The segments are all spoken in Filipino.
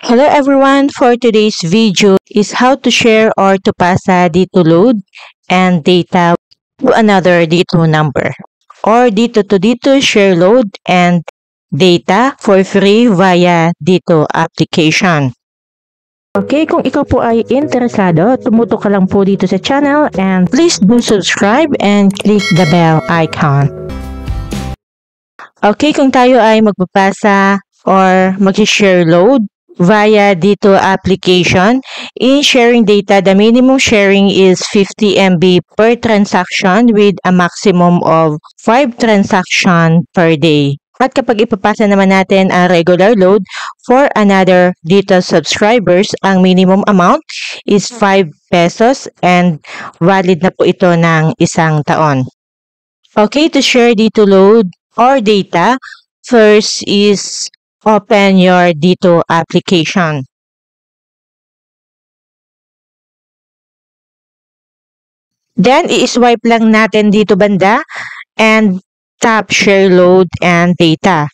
Hello everyone, for today's video is how to share or to pasa dito load and data to another dito number. Or dito to dito share load and data for free via dito application. Okay, kung ikaw po ay interesado, tumutok ka lang po dito sa channel and please do subscribe and click the bell icon. Okay, kung tayo ay magpapasa or mag-share load via dito application, in sharing data, the minimum sharing is 50 MB per transaction with a maximum of 5 transactions per day. At kapag ipapasa naman natin ang regular load for another dito subscribers, ang minimum amount is 5 pesos and valid na po ito ng 1 taon. Okay, to share dito load or data, first is open your dito application. Then, i-swipe lang natin dito banda and tap share load and data.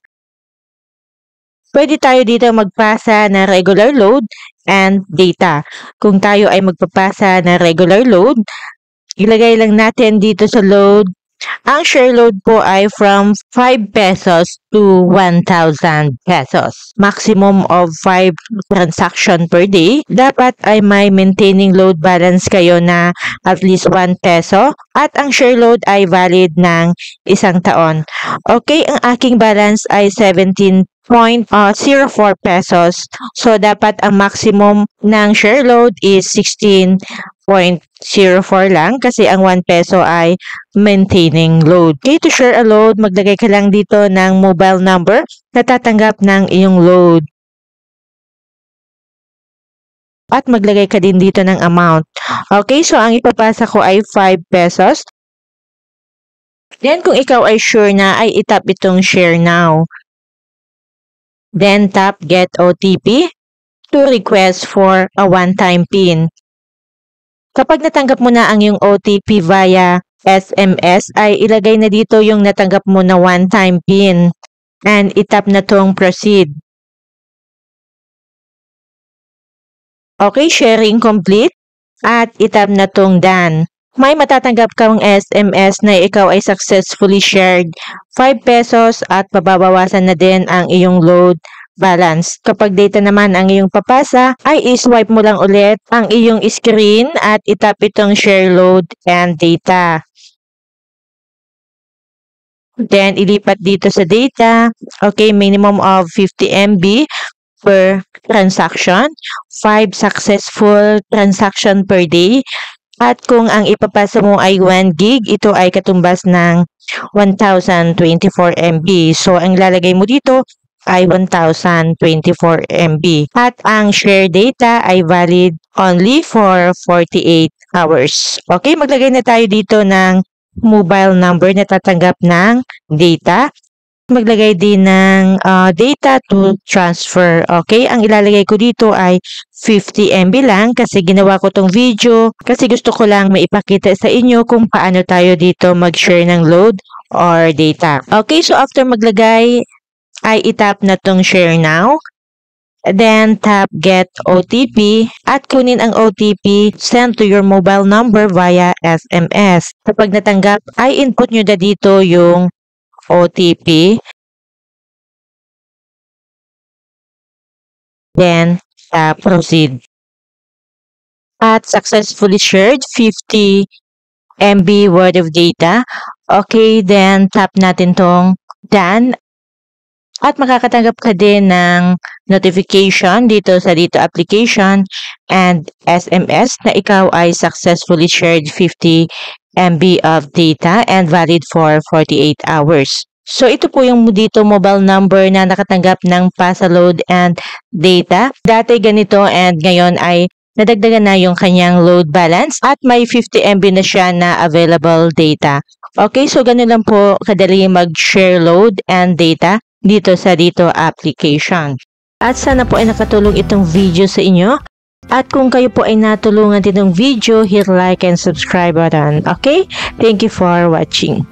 Pwede tayo dito magpasa na regular load and data. Kung tayo ay magpapasa na regular load, ilagay lang natin dito sa load. Ang share load po ay from 5 pesos to 1,000 pesos. Maximum of 5 transaction per day. Dapat ay may maintaining load balance kayo na at least 1 peso. At ang share load ay valid ng 1 taon. Okay, ang aking balance ay 17.04 pesos. So, dapat ang maximum ng share load is 16.04 lang kasi ang 1 peso ay maintaining load. Okay, to share a load, maglagay ka lang dito ng mobile number na tatanggap ng iyong load. At maglagay ka din dito ng amount. Okay, so ang ipapasa ko ay 5 pesos. Then, kung ikaw ay sure na, ay itap itong share now. Then, tap get OTP to request for a one-time PIN. Kapag natanggap mo na ang iyong OTP via SMS, ay ilagay na dito yung natanggap mo na one-time PIN and itap na tong proceed. Okay, sharing complete at itap na tong done. May matatanggap kang SMS na ikaw ay successfully shared 5 pesos at pababawasan na din ang iyong load balance. Kapag data naman ang iyong papasa, ay i-swipe mo lang ulit ang iyong screen at itap itong share load and data. Then, ilipat dito sa data. Okay, minimum of 50 MB per transaction. 5 successful transaction per day. At kung ang ipapasa mo ay 1 gig, ito ay katumbas ng 1024 MB. So, ang lalagay mo dito ay 1024 MB. At ang share data ay valid only for 48 hours. Okay, maglagay na tayo dito ng mobile number na tatanggap ng data. Maglagay din ng data to transfer. Okay, ang ilalagay ko dito ay 50 MB lang kasi ginawa ko tong video kasi gusto ko lang maipakita sa inyo kung paano tayo dito mag-share ng load or data. Okay, so after maglagay, ay itap na tong share now. Then, tap get OTP at kunin ang OTP sent to your mobile number via SMS. Kapag natanggap, ay input nyo na dito yung OTP. Then, tap proceed. At successfully shared 50 MB worth of data. Okay, then tap natin tong done. At makakatanggap ka din ng notification dito sa dito application and SMS na ikaw ay successfully shared 50 MB of data and valid for 48 hours. So, ito po yung dito mobile number na nakatanggap ng pasa load and data. Dati ganito and ngayon ay nadagdagan na yung kanyang load balance at may 50 MB na siya na available data. Okay, so ganun lang po kadali mag-share load and data dito sa dito application. At sana po ay nakatulong itong video sa inyo. At kung kayo po ay natulungan din ng video, hit like and subscribe button. Okay? Thank you for watching.